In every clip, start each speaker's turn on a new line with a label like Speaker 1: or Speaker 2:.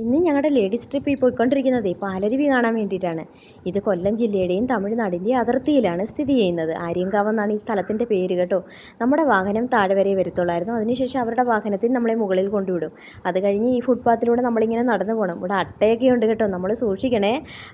Speaker 1: ഇന്ന് ഞങ്ങളുടെ ladies trip ഈ പോയിക്കൊണ്ടിരിക്കുന്നത് പാലരുവി കാണാൻ വേണ്ടിയിട്ടാണ്. ഇത് കൊല്ലം ജില്ലയുടെയും തമിഴ്നാടിൻ്റെയും അതിർത്തിയിലാണ് സ്ഥിതി ചെയ്യുന്നത്. ആര്യങ്കാവ് എന്നാണ് ഈ സ്ഥലത്തിൻ്റെ പേര് കേട്ടോ. നമ്മുടെ വാഹനം താഴെ വരെ വരത്തുള്ളായിരുന്നു. അതിനുശേഷം അവരുടെ വാഹനത്തിൽ നമ്മളെ മുകളിൽ കൊണ്ടുവിടും. അത് കഴിഞ്ഞ് ഈ ഫുട്പാത്തിലൂടെ നമ്മളിങ്ങനെ നടന്നു പോകണം. ഇവിടെ അട്ടയൊക്കെ ഉണ്ട് കേട്ടോ, നമ്മൾ സൂക്ഷിക്കണേ.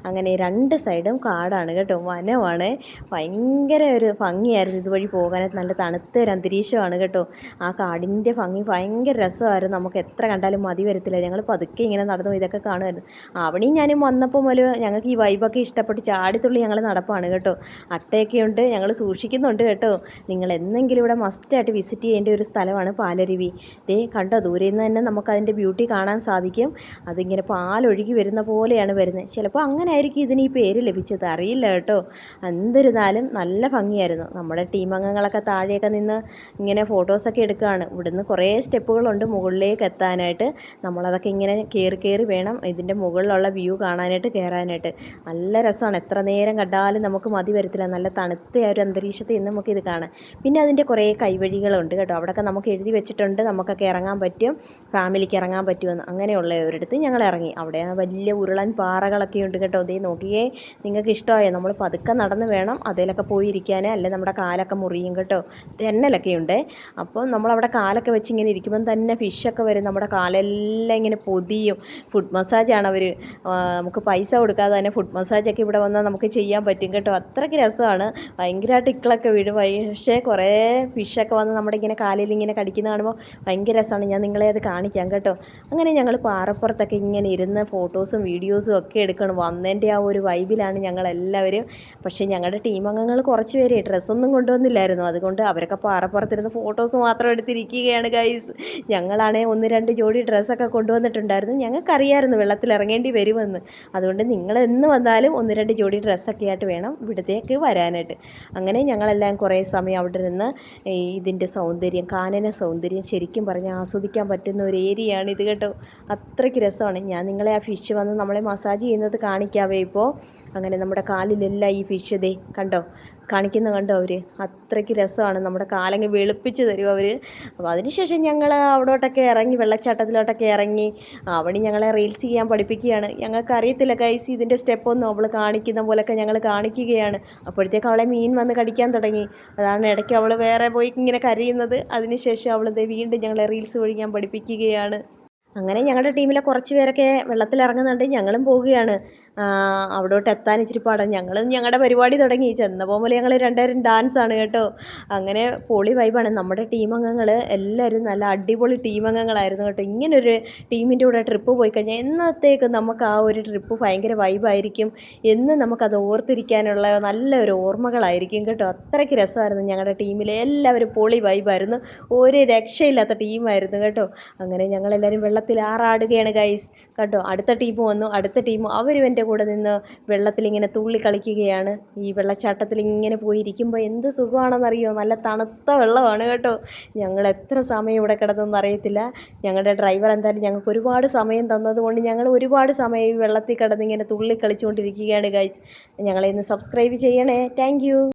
Speaker 1: അങ്ങനെ രണ്ട് സൈഡും കാടാണ് കേട്ടോ, വനമാണ്. ഭയങ്കര ഒരു ഭംഗിയായിരുന്നു ഇതുവഴി പോകാൻ. നല്ല തണുത്ത ഒരു അന്തരീക്ഷമാണ് കേട്ടോ. ആ കാടിൻ്റെ ഭംഗി ഭയങ്കര രസമായിരുന്നു. നമുക്ക് എത്ര കണ്ടാലും മതി വരത്തില്ല. ഞങ്ങൾ പതുക്കെ ഇങ്ങനെ നടന്നു ഇതൊക്കെ കാണുമായിരുന്നു. അവിടെയും ഞാനും വന്നപ്പോൾ മുതൽ ഞങ്ങൾക്ക് ഈ വൈബൊക്കെ ഇഷ്ടപ്പെട്ട് ചാടിത്തുള്ളി ഞങ്ങൾ നടപ്പാണ് കേട്ടോ. അട്ടയൊക്കെ ഉണ്ട്, ഞങ്ങൾ സൂക്ഷിക്കുന്നുണ്ട് കേട്ടോ. നിങ്ങൾ എന്നെങ്കിലും ഇവിടെ മസ്റ്റായിട്ട് വിസിറ്റ് ചെയ്യേണ്ട ഒരു സ്ഥലമാണ് പാലരുവി. ദേ കണ്ടോ, ദൂരെ നിന്ന് തന്നെ നമുക്കതിൻ്റെ ബ്യൂട്ടി കാണാൻ സാധിക്കും. അതിങ്ങനെ പാലൊഴുകി വരുന്ന പോലെയാണ് വരുന്നത്. ചിലപ്പോൾ അങ്ങനെ ആയിരിക്കും ഇതിന് ഈ പേര് ലഭിച്ചത്, അറിയില്ല കേട്ടോ. എന്തിരുന്നാലും നല്ല ഭംഗിയായിരുന്നു. നമ്മുടെ ടീം അംഗങ്ങളൊക്കെ താഴെയൊക്കെ നിന്ന് ഇങ്ങനെ ഫോട്ടോസൊക്കെ എടുക്കുകയാണ്. ഇവിടുന്ന് കുറേ സ്റ്റെപ്പുകളുണ്ട് മുകളിലേക്ക് എത്താനായിട്ട്. നമ്മളതൊക്കെ ഇങ്ങനെ കയറി വേണം ഇതിൻ്റെ മുകളിലുള്ള വ്യൂ കാണാനായിട്ട്, കയറാനായിട്ട്. നല്ല രസമാണ്. എത്ര നേരം കണ്ടാലും നമുക്ക് മതി വരത്തില്ല. നല്ല തണുത്ത ഒരു അന്തരീക്ഷത്തിൽ നിന്ന് നമുക്കിത് കാണാം. പിന്നെ അതിൻ്റെ കുറേ കൈവഴികളുണ്ട് കേട്ടോ. അവിടെയൊക്കെ നമുക്ക് എഴുതി വെച്ചിട്ടുണ്ട് നമുക്കൊക്കെ ഇറങ്ങാൻ പറ്റും, ഫാമിലിക്ക് ഇറങ്ങാൻ പറ്റുമെന്ന്. അങ്ങനെയുള്ള ഒരിടത്ത് ഞങ്ങൾ ഇറങ്ങി. അവിടെ വലിയ ഉരുളൻ പാറകളൊക്കെ ഉണ്ട് കേട്ടോ. അതേ നോക്കിയേ, നിങ്ങൾക്ക് ഇഷ്ടമായോ? നമ്മൾ പതുക്കെ നടന്ന് വേണം അതിലൊക്കെ പോയിരിക്കാൻ, അല്ലെ നമ്മുടെ കാലൊക്കെ മുറിയും കേട്ടോ. തെന്നലൊക്കെ ഉണ്ട്. അപ്പോൾ നമ്മളവിടെ കാലൊക്കെ വെച്ച് ഇങ്ങനെ ഇരിക്കുമ്പം തന്നെ ഫിഷൊക്കെ വരും. നമ്മുടെ കാലെല്ലാം ഇങ്ങനെ പൊതിയും. ഫുഡ് മസാജാണ് അവർ. നമുക്ക് പൈസ കൊടുക്കാതെ തന്നെ ഫുഡ് മസാജൊക്കെ ഇവിടെ വന്നാൽ നമുക്ക് ചെയ്യാൻ പറ്റും കേട്ടോ. അത്രയ്ക്ക് രസമാണ്. ഭയങ്കരമായിട്ട് ഇക്കളൊക്കെ വീഴും. പക്ഷേ കുറേ ഫിഷൊക്കെ വന്ന് നമ്മുടെ ഇങ്ങനെ കാലിൽ ഇങ്ങനെ കടിക്കുന്ന കാണുമ്പോൾ ഭയങ്കര രസമാണ്. ഞാൻ നിങ്ങളെ അത് കാണിക്കാം കേട്ടോ. അങ്ങനെ ഞങ്ങൾ പാറപ്പുറത്തൊക്കെ ഇങ്ങനെ ഇരുന്ന് ഫോട്ടോസും വീഡിയോസും ഒക്കെ എടുക്കണം. വന്നതിൻ്റെ ആ ഒരു വൈബിലാണ് ഞങ്ങളെല്ലാവരും. പക്ഷേ ഞങ്ങളുടെ ടീം അംഗങ്ങൾ കുറച്ച് പേര് ഡ്രസ്സൊന്നും കൊണ്ടുവന്നില്ലായിരുന്നു. അതുകൊണ്ട് അവരൊക്കെ പാറപ്പുറത്തിരുന്ന് ഫോട്ടോസ് മാത്രം എടുത്തിരിക്കുകയാണ് ഗൈസ്. ഞങ്ങളാണെങ്കിൽ 1-2 ജോഡി ഡ്രസ്സൊക്കെ കൊണ്ടുവന്നിട്ടുണ്ടായിരുന്നു. ഞങ്ങൾക്കറിയാമായിരുന്നു വെള്ളത്തിൽ ഇറങ്ങേണ്ടി വരുമെന്ന്. അതുകൊണ്ട് നിങ്ങളെന്ന് വന്നാലും 1-2 ജോഡി ഡ്രസ്സൊക്കെ ആയിട്ട് വേണം ഇവിടത്തേക്ക് വരാനായിട്ട്. അങ്ങനെ ഞങ്ങളെല്ലാം കുറേ സമയം അവിടെ നിന്ന് ഇതിൻ്റെ സൗന്ദര്യം, കാനന സൗന്ദര്യം ശരിക്കും പറഞ്ഞാൽ ആസ്വദിക്കാൻ പറ്റുന്ന ഒരു ഏരിയയാണ് ഇത് കേട്ടോ. അത്രയ്ക്ക് രസമാണ്. ഞാൻ നിങ്ങളെ ആ ഫിഷ് വന്ന് നമ്മളെ മസാജ് ചെയ്യുന്നത് കാണിക്കാവേ ഇപ്പോൾ. അങ്ങനെ നമ്മുടെ കാലിലെല്ലാം ഈ ഫിഷ് ദേ കണ്ടോ, കണ്ടോ അവർ. അത്രയ്ക്ക് രസമാണ്. നമ്മുടെ കാലങ്ങ് വെളുപ്പിച്ച് തരും അവർ. അപ്പോൾ അതിനുശേഷം ഞങ്ങൾ അവിടോട്ടൊക്കെ ഇറങ്ങി, വെള്ളച്ചാട്ടത്തിലോട്ടൊക്കെ ഇറങ്ങി. അവിടെ ഞങ്ങളെ റീൽസ് ചെയ്യാൻ പഠിപ്പിക്കുകയാണ്. ഞങ്ങൾക്ക് അറിയത്തില്ല ഗൈസ് ഇതിൻ്റെ സ്റ്റെപ്പൊന്നും. അവൾ കാണിക്കുന്ന പോലെയൊക്കെ ഞങ്ങൾ കാണിക്കുകയാണ്. അപ്പോഴത്തേക്ക് അവളെ മീൻ വന്ന് കടിക്കാൻ തുടങ്ങി. അതാണ് ഇടയ്ക്ക് അവൾ വേറെ പോയി ഇങ്ങനെ കരയുന്നത്. അതിനുശേഷം അവൾ വീണ്ടും ഞങ്ങളെ റീൽസ് ഒഴിക്കാൻ പഠിപ്പിക്കുകയാണ്. അങ്ങനെ ഞങ്ങളുടെ ടീമിലെ കുറച്ച് പേരൊക്കെ വെള്ളത്തിലിറങ്ങുന്നുണ്ട്. ഞങ്ങളും പോവുകയാണ്. അവിടോട്ട് എത്താൻ ഇച്ചിരി പാടാണ്. ഞങ്ങളും ഞങ്ങളുടെ പരിപാടി തുടങ്ങി. ചെന്നപ്പോൾ മുതൽ ഞങ്ങൾ രണ്ടുപേരും ഡാൻസാണ് കേട്ടോ. അങ്ങനെ പൊളി വൈബാണ്. നമ്മുടെ ടീം അംഗങ്ങൾ എല്ലാവരും നല്ല അടിപൊളി ടീം അംഗങ്ങളായിരുന്നു കേട്ടോ. ഇങ്ങനൊരു ടീമിൻ്റെ കൂടെ ട്രിപ്പ് പോയി കഴിഞ്ഞാൽ എന്നത്തേക്ക് നമുക്ക് ആ ഒരു ട്രിപ്പ് ഭയങ്കര വൈബായിരിക്കും. എന്നും നമുക്കത് ഓർത്തിരിക്കാനുള്ള നല്ലൊരു ഓർമ്മകളായിരിക്കും കേട്ടോ. അത്രയ്ക്ക് രസമായിരുന്നു. ഞങ്ങളുടെ ടീമിലെ എല്ലാവരും പൊളി വൈബായിരുന്നു. ഒരു രക്ഷയില്ലാത്ത ടീമായിരുന്നു കേട്ടോ. അങ്ങനെ ഞങ്ങളെല്ലാവരും വെള്ളത്തിൽ ആറാടുകയാണ് ഗൈസ് കേട്ടോ. അടുത്ത ടീം വന്നു. അടുത്ത ടീം അവരും എൻ്റെ കൂടെ നിന്ന് വെള്ളത്തിലിങ്ങനെ തുള്ളി കളിക്കുകയാണ്. ഈ വെള്ളച്ചാട്ടത്തിൽ ഇങ്ങനെ പോയിരിക്കുമ്പോൾ എന്ത് സുഖമാണെന്നറിയോ. നല്ല തണുത്ത വെള്ളമാണ് കേട്ടോ. ഞങ്ങൾ എത്ര സമയം ഇവിടെ കിടന്നൊന്നും അറിയത്തില്ല. ഞങ്ങളുടെ ഡ്രൈവർ എന്തായാലും ഞങ്ങൾക്ക് ഒരുപാട് സമയം തന്നതുകൊണ്ട് ഞങ്ങൾ ഒരുപാട് സമയം ഈ വെള്ളത്തിൽ കിടന്ന് ഇങ്ങനെ തുള്ളി കളിച്ചുകൊണ്ടിരിക്കുകയാണ് ഗൈസ്. ഞങ്ങളെ ഇന്ന് സബ്സ്ക്രൈബ് ചെയ്യണേ. താങ്ക്